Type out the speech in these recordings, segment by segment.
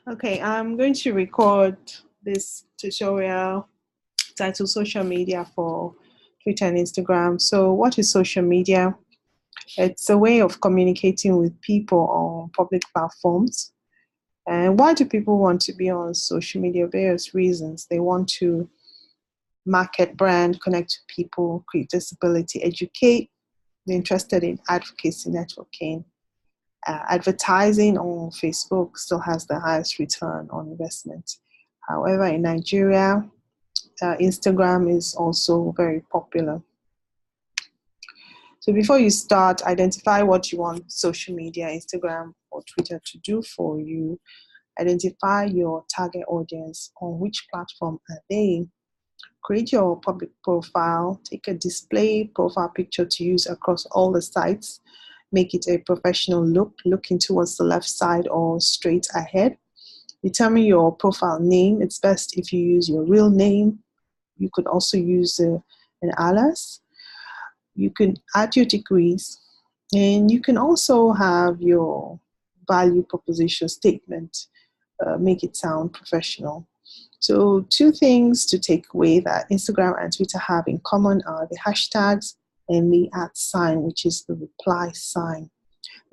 Okay, I'm going to record this tutorial titled Social Media for Twitter and Instagram. So, what is social media? It's a way of communicating with people on public platforms. And why do people want to be on social media? Various reasons. They want to market, brand, connect with people, create visibility, educate. They're interested in advocacy, networking. Advertising on Facebook still has the highest return on investment. However, in Nigeria, Instagram is also very popular. So before you start, identify what you want social media, Instagram or Twitter to do for you. Identify your target audience, on which platform are they. Create your public profile, take a display profile picture to use across all the sites. Make it a professional look, looking towards the left side or straight ahead. Determine your profile name. It's best if you use your real name. You could also use an alias. You can add your degrees, and you can also have your value proposition statement. Make it sound professional. So, two things to take away that Instagram and Twitter have in common are the hashtags and the @ sign, which is the reply sign.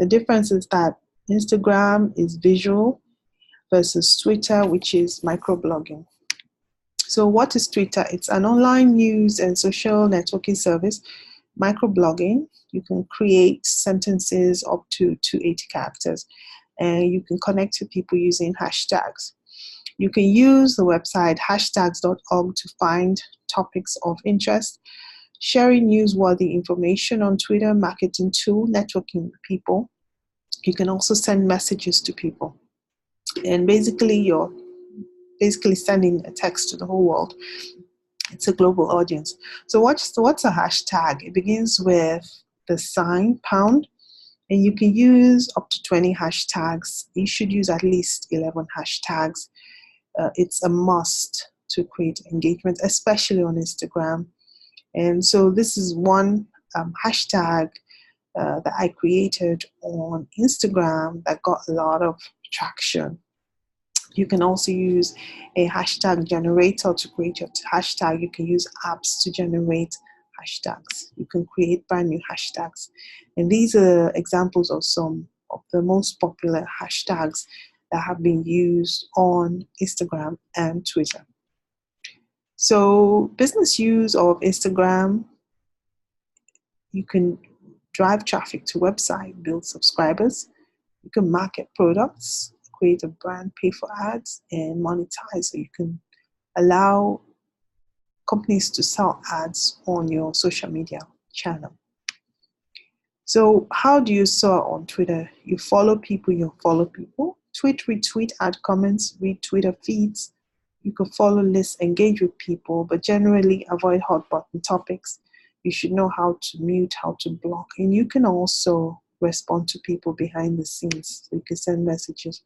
The difference is that Instagram is visual versus Twitter, which is microblogging. So, what is Twitter? It's an online news and social networking service. Microblogging, you can create sentences up to 280 characters, and you can connect to people using hashtags. You can use the website hashtags.org to find topics of interest, sharing newsworthy information on Twitter, marketing tool, networking with people. You can also send messages to people. And basically, you're sending a text to the whole world. It's a global audience. So what's a hashtag? It begins with the sign pound, and you can use up to 20 hashtags. You should use at least 11 hashtags. It's a must to create engagement, especially on Instagram. And so this is one hashtag that I created on Instagram that got a lot of traction. You can also use a hashtag generator to create your hashtag. You can use apps to generate hashtags. You can create brand new hashtags. And these are examples of some of the most popular hashtags that have been used on Instagram and Twitter. So, business use of Instagram, you can drive traffic to website, build subscribers, you can market products, create a brand, pay for ads, and monetize. So you can allow companies to sell ads on your social media channel. So how do you sell on Twitter? You follow people, tweet, retweet, add comments, read Twitter feeds. You can follow lists, engage with people, but generally avoid hot button topics. You should know how to mute, how to block, and you can also respond to people behind the scenes. So you can send messages.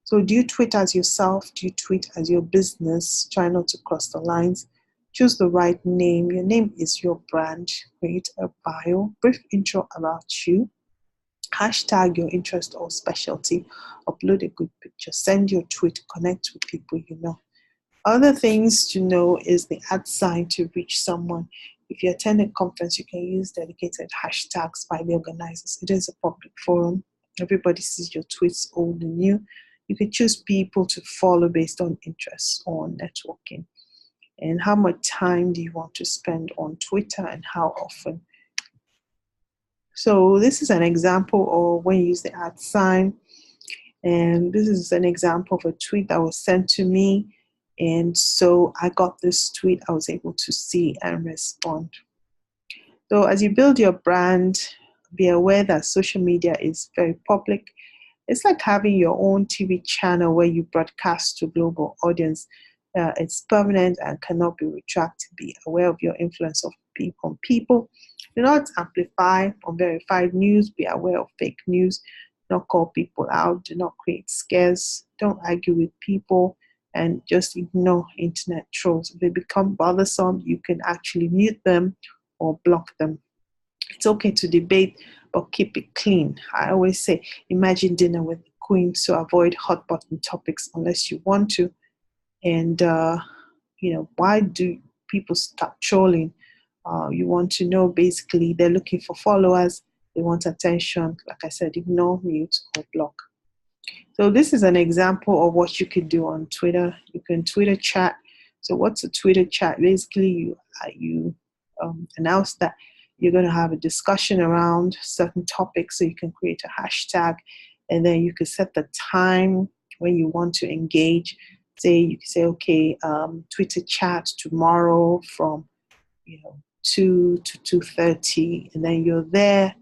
So do you tweet as yourself? Do you tweet as your business? Try not to cross the lines. Choose the right name. Your name is your brand. Create a bio, brief intro about you. Hashtag your interest or specialty. Upload a good picture. Send your tweet. Connect with people you know. Other things to know is the @ sign to reach someone. If you attend a conference, you can use dedicated hashtags by the organizers. It is a public forum. Everybody sees your tweets, old and new. You can choose people to follow based on interests or networking. And how much time do you want to spend on Twitter and how often? So this is an example of when you use the @ sign. And this is an example of a tweet that was sent to me. And so I got this tweet, I was able to see and respond. So as you build your brand, be aware that social media is very public. It's like having your own TV channel where you broadcast to global audience. It's permanent and cannot be retracted. Be aware of your influence of people on people. Do not amplify unverified news. Be aware of fake news. Do not call people out. Do not create scares. Don't argue with people. And just ignore internet trolls. If they become bothersome, you can actually mute them or block them. It's okay to debate, but keep it clean. I always say, imagine dinner with going to avoid hot button topics unless you want to. And why do people start trolling? You want to know, basically, they're looking for followers, they want attention. Like I said, ignore, mute, or block. So this is an example of what you could do on Twitter. You can Twitter chat. So what's a Twitter chat? Basically, you announce that you're going to have a discussion around certain topics. So you can create a hashtag, and then you can set the time when you want to engage. You can say, okay, Twitter chat tomorrow from 2 to 2:30, and then you're there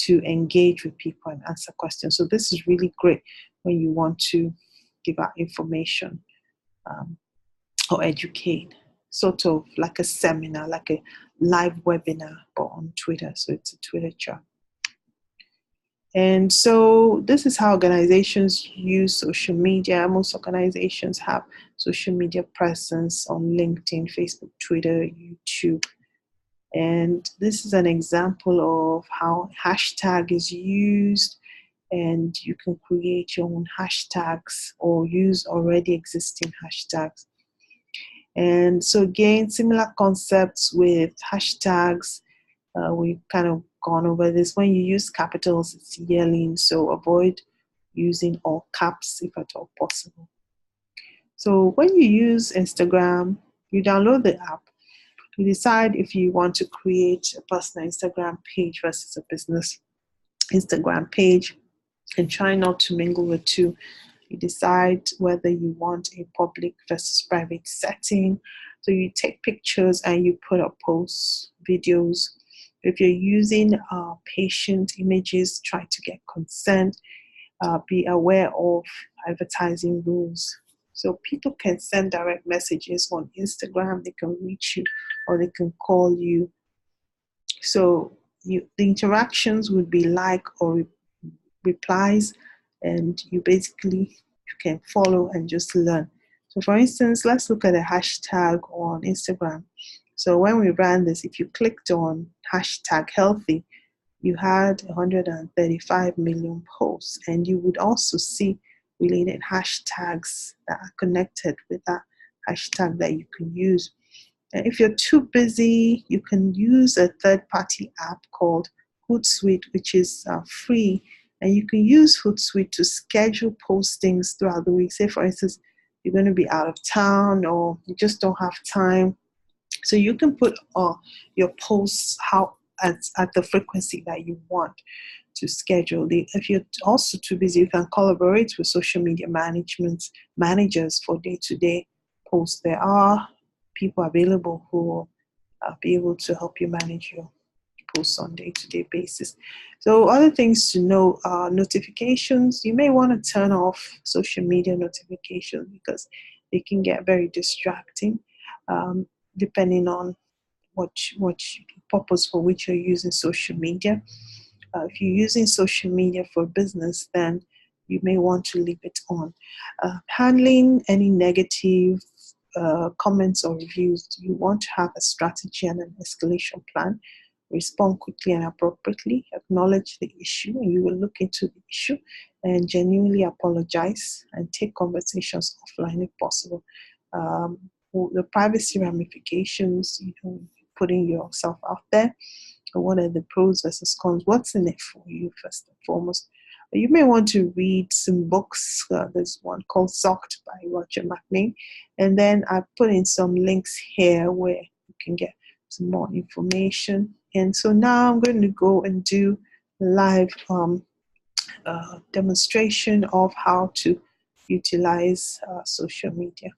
to engage with people and answer questions. So this is really great when you want to give out information or educate, sort of like a seminar, like a live webinar, but on Twitter. So it's a Twitter chat. And so this is how organizations use social media. Most organizations have social media presence on LinkedIn, Facebook, Twitter, YouTube. And this is an example of how hashtag is used, and you can create your own hashtags or use already existing hashtags. And so again, similar concepts with hashtags. We've kind of gone over this. When you use capitals, it's yelling, so avoid using all caps if at all possible. So when you use Instagram, you download the app. You decide if you want to create a personal Instagram page versus a business Instagram page, and try not to mingle the two. You decide whether you want a public versus private setting. So you take pictures and you put up posts, videos. If you're using patient images, try to get consent. Be aware of advertising rules. So people can send direct messages on Instagram, they can reach you, or they can call you. So the interactions would be like or replies, and you can follow and just learn. So for instance, let's look at a hashtag on Instagram. So when we ran this, if you clicked on hashtag healthy, you had 135 million posts, and you would also see related hashtags that are connected with that hashtag that you can use. And if you're too busy, you can use a third-party app called Hootsuite, which is free, and you can use Hootsuite to schedule postings throughout the week. Say, for instance, you're going to be out of town or you just don't have time. So you can put your posts at the frequency that you want to schedule. If you're also too busy, you can collaborate with social media managers for day-to-day posts. There are people available who will be able to help you manage your posts on day-to-day basis. So other things to know are notifications. You may want to turn off social media notifications because they can get very distracting, depending on what purpose for which you're using social media. If you're using social media for business, then you may want to leave it on. Handling any negative comments or reviews, you want to have a strategy and an escalation plan. Respond quickly and appropriately, acknowledge the issue, and you will look into the issue and genuinely apologize and take conversations offline if possible. The privacy ramifications, putting yourself out there. What are the pros versus cons? What's in it for you, first and foremost? You may want to read some books. There's one called Sucked by Roger McNamee. And then I put in some links here where you can get some more information. And so now I'm going to go and do live demonstration of how to utilize social media.